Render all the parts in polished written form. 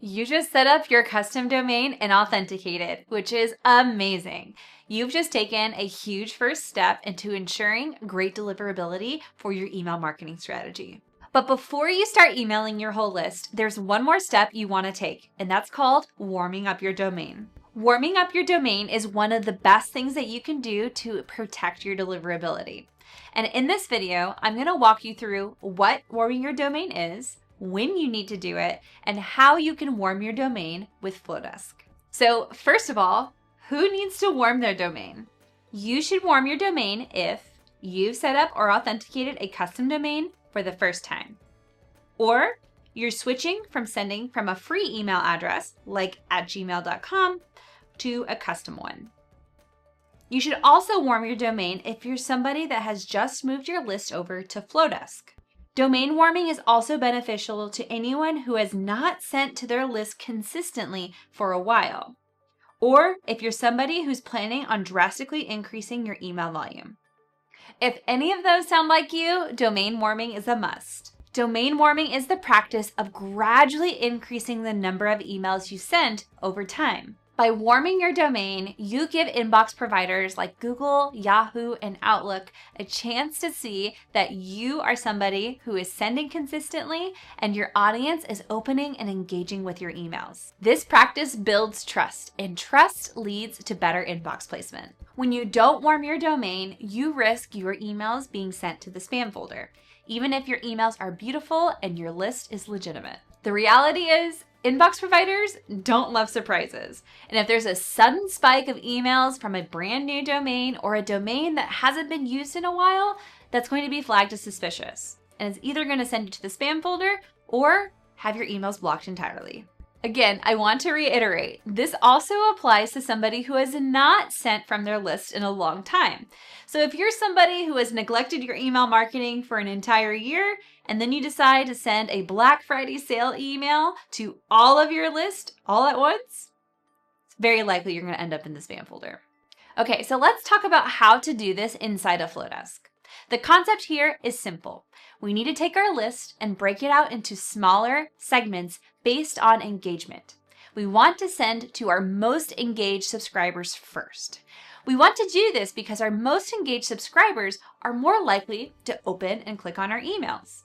You just set up your custom domain and authenticated, which is amazing. You've just taken a huge first step into ensuring great deliverability for your email marketing strategy. But before you start emailing your whole list, there's one more step you want to take, and that's called warming up your domain. Warming up your domain is one of the best things that you can do to protect your deliverability. And in this video, I'm going to walk you through what warming your domain is, when you need to do it, and how you can warm your domain with Flodesk. So first of all, who needs to warm their domain? You should warm your domain if you've set up or authenticated a custom domain for the first time, or you're switching from sending from a free email address like @gmail.com to a custom one. You should also warm your domain if you're somebody that has just moved your list over to Flodesk. Domain warming is also beneficial to anyone who has not sent to their list consistently for a while, or if you're somebody who's planning on drastically increasing your email volume. If any of those sound like you, domain warming is a must. Domain warming is the practice of gradually increasing the number of emails you send over time. By warming your domain, you give inbox providers like Google, Yahoo, and Outlook a chance to see that you are somebody who is sending consistently and your audience is opening and engaging with your emails. This practice builds trust, and trust leads to better inbox placement. When you don't warm your domain, you risk your emails being sent to the spam folder, even if your emails are beautiful and your list is legitimate. The reality is, inbox providers don't love surprises. And if there's a sudden spike of emails from a brand new domain or a domain that hasn't been used in a while, that's going to be flagged as suspicious. And it's either going to send you to the spam folder or have your emails blocked entirely. Again, I want to reiterate, this also applies to somebody who has not sent from their list in a long time. So if you're somebody who has neglected your email marketing for an entire year, and then you decide to send a Black Friday sale email to all of your list all at once, it's very likely you're going to end up in the spam folder. Okay, so let's talk about how to do this inside of Flodesk. The concept here is simple. We need to take our list and break it out into smaller segments based on engagement. We want to send to our most engaged subscribers first. We want to do this because our most engaged subscribers are more likely to open and click on our emails.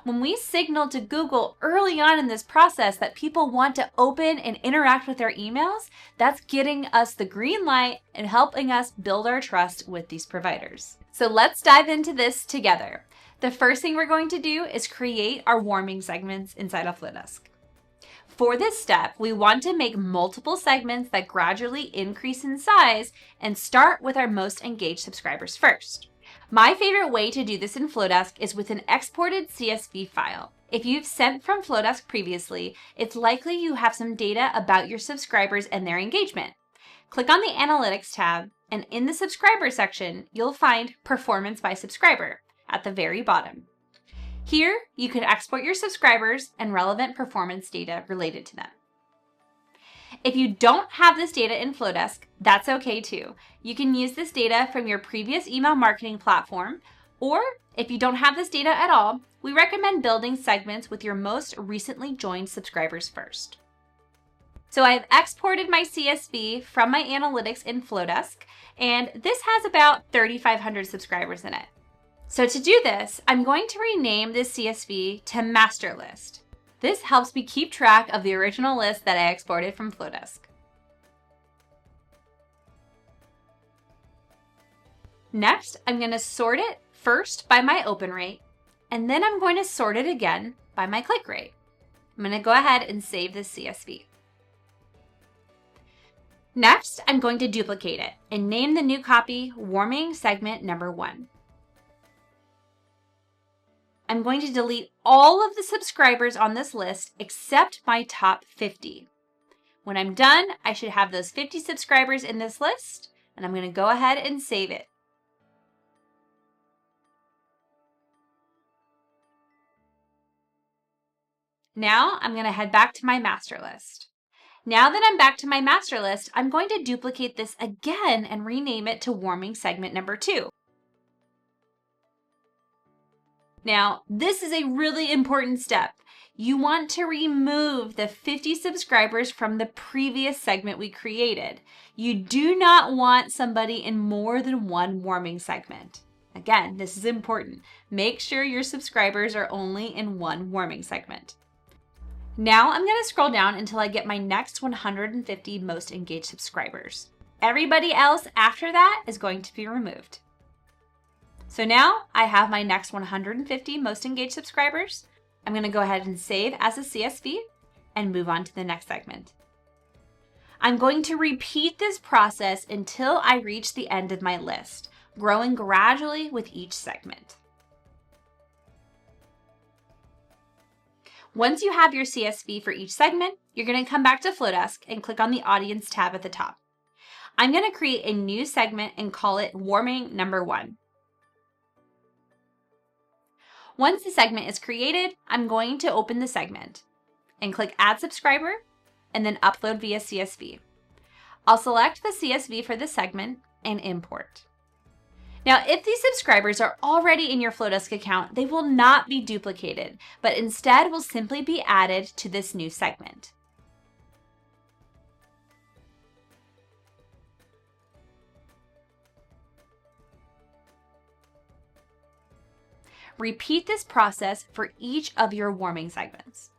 When we signal to Google early on in this process that people want to open and interact with our emails, that's getting us the green light and helping us build our trust with these providers. So let's dive into this together. The first thing we're going to do is create our warming segments inside of Flodesk. For this step, we want to make multiple segments that gradually increase in size and start with our most engaged subscribers first. My favorite way to do this in Flodesk is with an exported CSV file. If you've sent from Flodesk previously, it's likely you have some data about your subscribers and their engagement. Click on the Analytics tab, and in the Subscriber section, you'll find Performance by Subscriber at the very bottom. Here, you can export your subscribers and relevant performance data related to them. If you don't have this data in Flodesk, that's okay too. You can use this data from your previous email marketing platform, or if you don't have this data at all, we recommend building segments with your most recently joined subscribers first. So I've exported my CSV from my analytics in Flodesk, and this has about 3,500 subscribers in it. So to do this, I'm going to rename this CSV to Master List. This helps me keep track of the original list that I exported from Flodesk. Next, I'm going to sort it first by my open rate, and then I'm going to sort it again by my click rate. I'm going to go ahead and save this CSV. Next, I'm going to duplicate it and name the new copy Warming Segment Number 1. I'm going to delete all of the subscribers on this list except my top 50. When I'm done, I should have those 50 subscribers in this list, and I'm going to go ahead and save it. Now I'm going to head back to my master list. Now that I'm back to my master list, I'm going to duplicate this again and rename it to Warming Segment Number 2. Now, this is a really important step. you want to remove the 50 subscribers from the previous segment we created. You do not want somebody in more than one warming segment. Again, this is important. Make sure your subscribers are only in one warming segment. Now I'm going to scroll down until I get my next 150 most engaged subscribers. Everybody else after that is going to be removed. So now I have my next 150 most engaged subscribers. I'm going to go ahead and save as a CSV and move on to the next segment. I'm going to repeat this process until I reach the end of my list, growing gradually with each segment. Once you have your CSV for each segment, you're going to come back to Flowdesk and click on the Audience tab at the top. I'm going to create a new segment and call it Warming Number 1. Once the segment is created, I'm going to open the segment and click Add Subscriber and then Upload via CSV. I'll select the CSV for the segment and import. Now, if these subscribers are already in your Flowdesk account, they will not be duplicated, but instead will simply be added to this new segment. Repeat this process for each of your warming segments.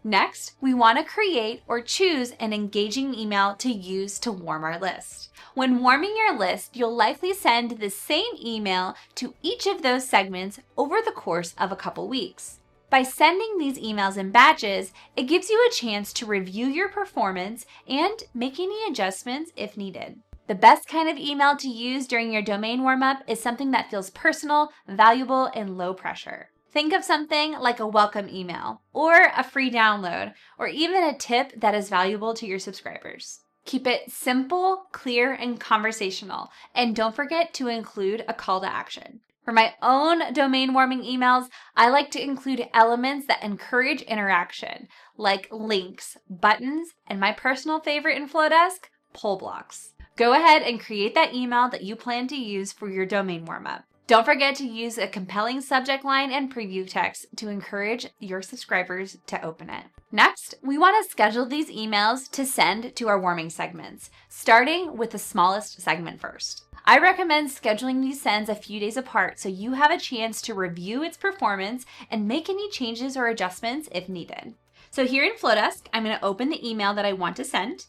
Next, we want to create or choose an engaging email to use to warm our list. When warming your list, you'll likely send the same email to each of those segments over the course of a couple weeks. By sending these emails in batches, it gives you a chance to review your performance and make any adjustments if needed. The best kind of email to use during your domain warm-up is something that feels personal, valuable, and low pressure. Think of something like a welcome email, or a free download, or even a tip that is valuable to your subscribers. Keep it simple, clear, and conversational, and don't forget to include a call to action. For my own domain warming emails, I like to include elements that encourage interaction, like links, buttons, and my personal favorite in Flowdesk, poll blocks. Go ahead and create that email that you plan to use for your domain warm-up. Don't forget to use a compelling subject line and preview text to encourage your subscribers to open it. Next, we want to schedule these emails to send to our warming segments, starting with the smallest segment first. I recommend scheduling these sends a few days apart so you have a chance to review its performance and make any changes or adjustments if needed. So here in Flowdesk, I'm going to open the email that I want to send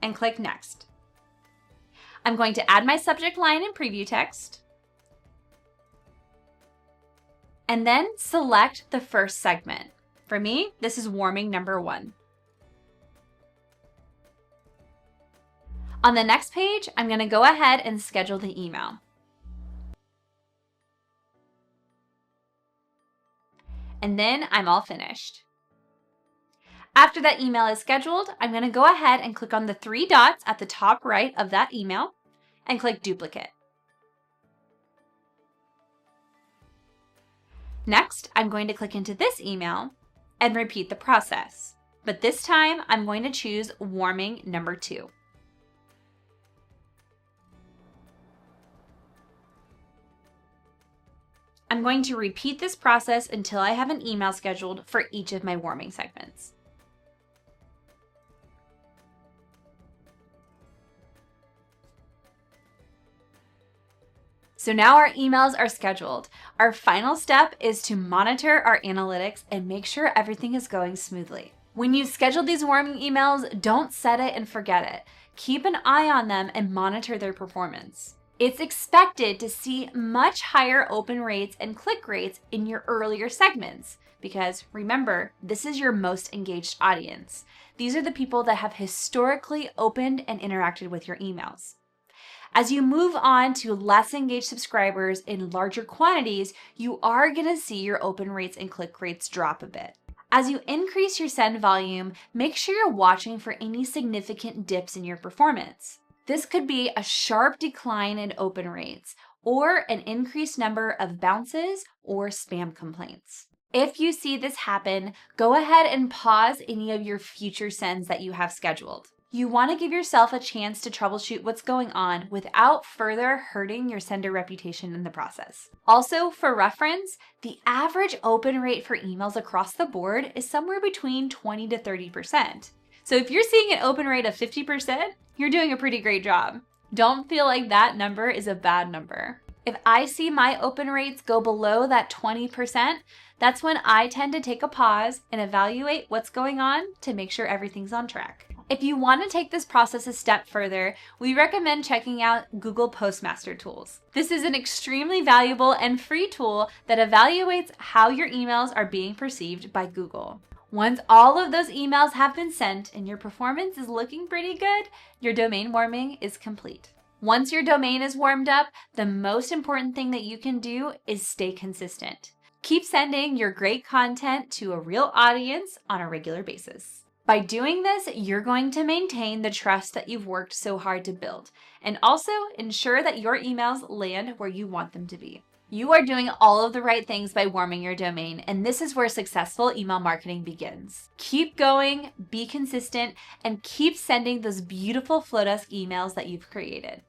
and click Next. I'm going to add my subject line and preview text, and then select the first segment. For me, this is Warming Number 1. On the next page, I'm going to go ahead and schedule the email. And then I'm all finished. After that email is scheduled, I'm going to go ahead and click on the 3 dots at the top right of that email and click Duplicate. Next, I'm going to click into this email and repeat the process. But this time, I'm going to choose Warming Number 2. I'm going to repeat this process until I have an email scheduled for each of my warming segments. So now our emails are scheduled. Our final step is to monitor our analytics and make sure everything is going smoothly. When you schedule these warming emails, don't set it and forget it. Keep an eye on them and monitor their performance. It's expected to see much higher open rates and click rates in your earlier segments because remember, this is your most engaged audience. These are the people that have historically opened and interacted with your emails. As you move on to less engaged subscribers in larger quantities, you are going to see your open rates and click rates drop a bit. As you increase your send volume, make sure you're watching for any significant dips in your performance. This could be a sharp decline in open rates or an increased number of bounces or spam complaints. If you see this happen, go ahead and pause any of your future sends that you have scheduled. You want to give yourself a chance to troubleshoot what's going on without further hurting your sender reputation in the process. Also, for reference, the average open rate for emails across the board is somewhere between 20 to 30%. So if you're seeing an open rate of 50%, you're doing a pretty great job. Don't feel like that number is a bad number. If I see my open rates go below that 20%, that's when I tend to take a pause and evaluate what's going on to make sure everything's on track. If you want to take this process a step further, we recommend checking out Google Postmaster Tools. This is an extremely valuable and free tool that evaluates how your emails are being perceived by Google. Once all of those emails have been sent and your performance is looking pretty good, your domain warming is complete. Once your domain is warmed up, the most important thing that you can do is stay consistent. Keep sending your great content to a real audience on a regular basis. By doing this, you're going to maintain the trust that you've worked so hard to build, and also ensure that your emails land where you want them to be. You are doing all of the right things by warming your domain, and this is where successful email marketing begins. Keep going, be consistent, and keep sending those beautiful Flowdesk emails that you've created.